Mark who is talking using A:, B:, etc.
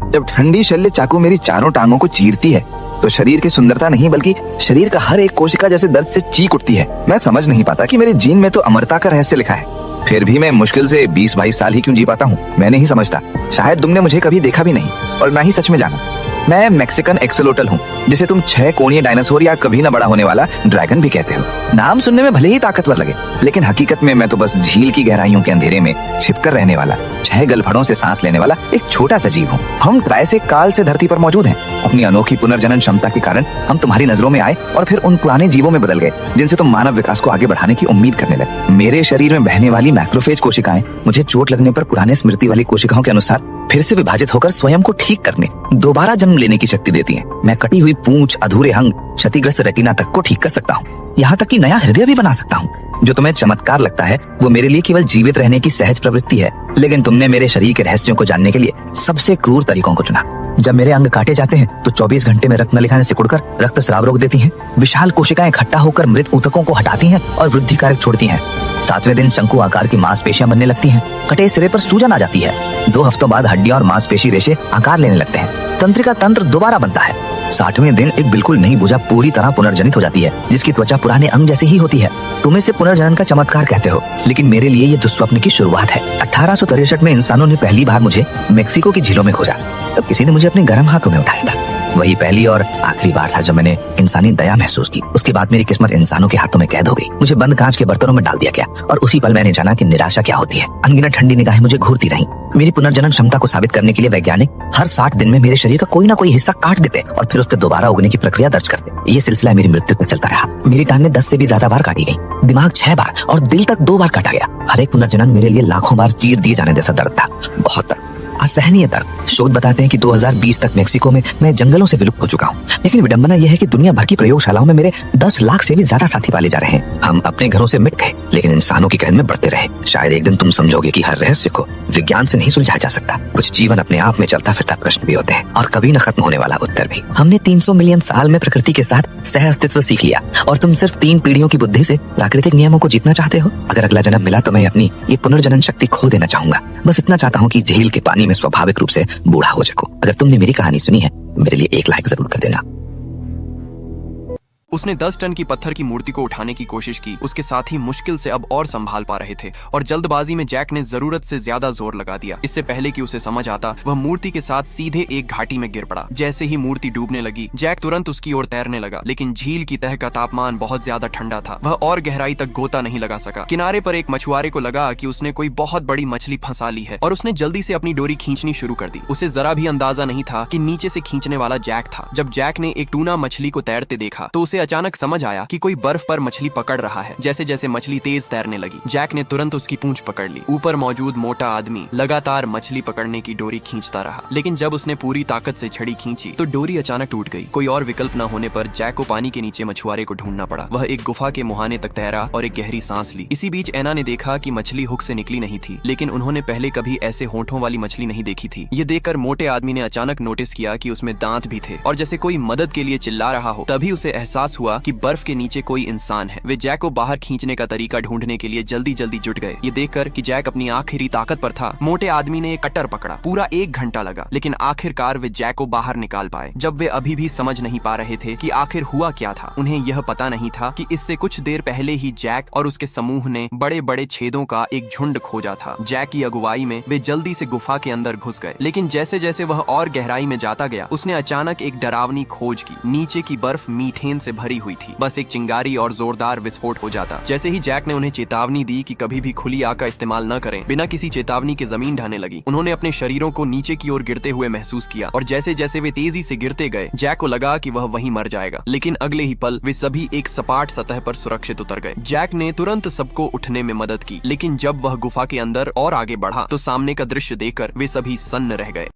A: जब ठंडी शल्य चाकू मेरी चारों टांगों को चीरती है तो शरीर की सुंदरता नहीं बल्कि शरीर का हर एक कोशिका जैसे दर्द से चीख उठती है। मैं समझ नहीं पाता कि मेरे जीन में तो अमरता का रहस्य लिखा है, फिर भी मैं मुश्किल से 20-22 साल ही क्यों जी पाता हूँ। मैं नहीं समझता। शायद तुमने मुझे कभी देखा भी नहीं और ना ही सच में जाना। मैं मैक्सिकन एक्सोलोटल हूँ, जिसे तुम 6 कोणीय डायनासोर या कभी न बड़ा होने वाला ड्रैगन भी कहते हो। नाम सुनने में भले ही ताकतवर लगे, लेकिन हकीकत में मैं तो बस झील की गहराइयों के अंधेरे में छिपकर रहने वाला, 6 गलफड़ों से सांस लेने वाला एक छोटा सा जीव हूँ। हम ट्राइसेक काल से धरती पर मौजूद हैं। अपनी अनोखी पुनर्जनन क्षमता के कारण हम तुम्हारी नजरों में आए और फिर उन पुराने जीवों में बदल गए जिनसे तुम मानव विकास को आगे बढ़ाने की उम्मीद करने लगे। मेरे शरीर में बहने वाली मैक्रोफेज कोशिकाएं मुझे चोट लगने पर पुराने स्मृति वाली कोशिकाओं के अनुसार फिर से विभाजित होकर स्वयं को ठीक करने, दोबारा जन्म लेने की शक्ति देती हैं। मैं कटी हुई पूंछ, अधूरे अंग, क्षतिग्रस्त रेटिना तक को ठीक कर सकता हूँ। यहाँ तक कि नया हृदय भी बना सकता हूँ। जो तुम्हें चमत्कार लगता है वो मेरे लिए केवल जीवित रहने की सहज प्रवृत्ति है, लेकिन तुमने मेरे शरीर के रहस्यों को जानने के लिए सबसे क्रूर तरीकों को चुना। जब मेरे अंग काटे जाते हैं तो 24 घंटे में रक्त नलिकाएं सिकुड़कर रक्त स्राव रोक देती हैं। विशाल कोशिकाएं इकट्ठा होकर मृत ऊतकों को हटाती हैं और वृद्धि कारक छोड़ती हैं। 7वें दिन शंकु आकार की मांसपेशियां बनने लगती हैं। कटे सिरे पर सूजन आ जाती है। 2 हफ्तों बाद हड्डियां और मांसपेशी रेशे आकार लेने लगते हैं। तंत्रिका तंत्र दोबारा बनता है। 60वें दिन एक बिल्कुल नई भुजा पूरी तरह पुनर्जनित हो जाती है, जिसकी त्वचा पुराने अंग जैसी ही होती है। तुम इसे पुनर्जनन का चमत्कार कहते हो, लेकिन मेरे लिए ये दुस्वप्न की शुरुआत है। 1863 में इंसानों ने पहली बार मुझे मेक्सिको की झीलों में खोजा। तब किसी ने मुझे अपने गर्म हाथों में उठाया था। वही पहली और आखिरी बार था जब मैंने इंसानी दया महसूस की। उसके बाद मेरी किस्मत इंसानों के हाथों में कैद हो गई। मुझे बंद कांच के बर्तनों में डाल दिया गया और उसी पल मैंने जाना कि निराशा क्या होती है। अनगिनत ठंडी निगाहें मुझे घूरती रहीं। मेरी पुनर्जनन क्षमता को साबित करने के लिए वैज्ञानिक हर 60 दिन में मेरे शरीर का कोई ना कोई हिस्सा काट देते और फिर उसके दोबारा उगने की प्रक्रिया दर्ज करते। ये सिलसिला मेरी मृत्यु तक चलता रहा। मेरी टांगें 10 से भी ज्यादा बार काटी गई, दिमाग 6 बार और दिल तक 2 बार काटा गया। हर एक पुनर्जनन मेरे लिए लाखों बार चीर दिए जाने जैसा दर्द था। बहुत दर्द, असहनीय दर्द। शोध बताते हैं कि 2020 तक मेक्सिको में मैं जंगलों से विलुप्त हो चुका हूँ, लेकिन विडंबना यह है कि दुनिया भर की प्रयोगशालाओं में मेरे 10 लाख से भी ज्यादा साथी पाले जा रहे हैं। हम अपने घरों से मिट गए, लेकिन इंसानों की कैद में बढ़ते रहे। शायद एक दिन तुम समझोगे कि हर रहस्य को विज्ञान से नहीं सुलझाया जा सकता। कुछ जीवन अपने आप में चलता फिरता प्रश्न भी होते हैं और कभी न खत्म होने वाला उत्तर भी। हमने 300 मिलियन साल में प्रकृति के साथ सह अस्तित्व सीख लिया और तुम सिर्फ 3 पीढ़ियों की बुद्धि से प्राकृतिक नियमों को जीतना चाहते हो। अगर अगला जन्म मिला तो मैं अपनी ये पुनर्जनन शक्ति खो देना चाहूंगा। बस इतना चाहता हूँ कि झील के पानी में स्वाभाविक रूप से बूढ़ा हो सकूं। अगर तुमने मेरी कहानी सुनी है, मेरे लिए एक लाइक जरूर कर देना।
B: उसने 10 टन की पत्थर की मूर्ति को उठाने की कोशिश की। उसके साथी मुश्किल से अब और संभाल पा रहे थे और जल्दबाजी में जैक ने जरूरत से ज्यादा जोर लगा दिया। इससे पहले कि उसे समझ आता, वह मूर्ति के साथ सीधे एक घाटी में गिर पड़ा। जैसे ही मूर्ति डूबने लगी, जैक तुरंत उसकी ओर तैरने लगा, लेकिन झील की तह का तापमान बहुत ज्यादा ठंडा था। वह और गहराई तक गोता नहीं लगा सका। किनारे पर एक मछुआरे को लगा कि उसने कोई बहुत बड़ी मछली फंसा ली है और उसने जल्दी से अपनी डोरी खींचनी शुरू कर दी। उसे जरा भी अंदाजा नहीं था कि नीचे से खींचने वाला जैक था। जब जैक ने एक टूना मछली को तैरते देखा तो उसे अचानक समझ आया कि कोई बर्फ पर मछली पकड़ रहा है। जैसे जैसे मछली तेज तैरने लगी, जैक ने तुरंत उसकी पूंछ पकड़ ली। ऊपर मौजूद मोटा आदमी लगातार मछली पकड़ने की डोरी खींचता रहा, लेकिन जब उसने पूरी ताकत से छड़ी खींची तो डोरी अचानक टूट गई। कोई और विकल्प न होने पर जैक को पानी के नीचे मछुआरे को ढूंढना पड़ा। वह एक गुफा के मुहाने तक तैरा और एक गहरी सांस ली। इसी बीच एना ने देखा कि मछली हुक से निकली नहीं थी, लेकिन उन्होंने पहले कभी ऐसे होंठों वाली मछली नहीं देखी थी। ये देखकर मोटे आदमी ने अचानक नोटिस किया कि उसमें दांत भी थे और जैसे कोई मदद के लिए चिल्ला रहा हो। तभी उसे एहसास हुआ कि बर्फ के नीचे कोई इंसान है। वे जैक को बाहर खींचने का तरीका ढूंढने के लिए जल्दी जल्दी जुट गए। ये देखकर कि जैक अपनी आखिरी ताकत पर था, मोटे आदमी ने एक कटर पकड़ा। पूरा 1 घंटा लगा, लेकिन आखिरकार वे जैक को बाहर निकाल पाए। जब वे अभी भी समझ नहीं पा रहे थे कि आखिर हुआ क्या था, उन्हें यह पता नहीं था कि इससे कुछ देर पहले ही जैक और उसके समूह ने बड़े बड़े छेदों का एक झुंड खोजा था। जैक की अगुवाई में वे जल्दी से गुफा के अंदर घुस गए, लेकिन जैसे जैसे वह और गहराई में जाता गया, उसने अचानक एक डरावनी खोज की। नीचे की बर्फ मीथेन से भरी हुई थी। बस एक चिंगारी और जोरदार विस्फोट हो जाता। जैसे ही जैक ने उन्हें चेतावनी दी कि कभी भी खुली आग का इस्तेमाल न करें, बिना किसी चेतावनी के जमीन ढहने लगी। उन्होंने अपने शरीरों को नीचे की ओर गिरते हुए महसूस किया और जैसे जैसे वे तेजी से गिरते गए, जैक को लगा कि वह वहीं मर जाएगा। लेकिन अगले ही पल वे सभी एक सपाट सतह पर सुरक्षित उतर गए। जैक ने तुरंत सबको उठने में मदद की, लेकिन जब वह गुफा के अंदर और आगे बढ़ा तो सामने का दृश्य देखकर वे सभी सन्न रह गए।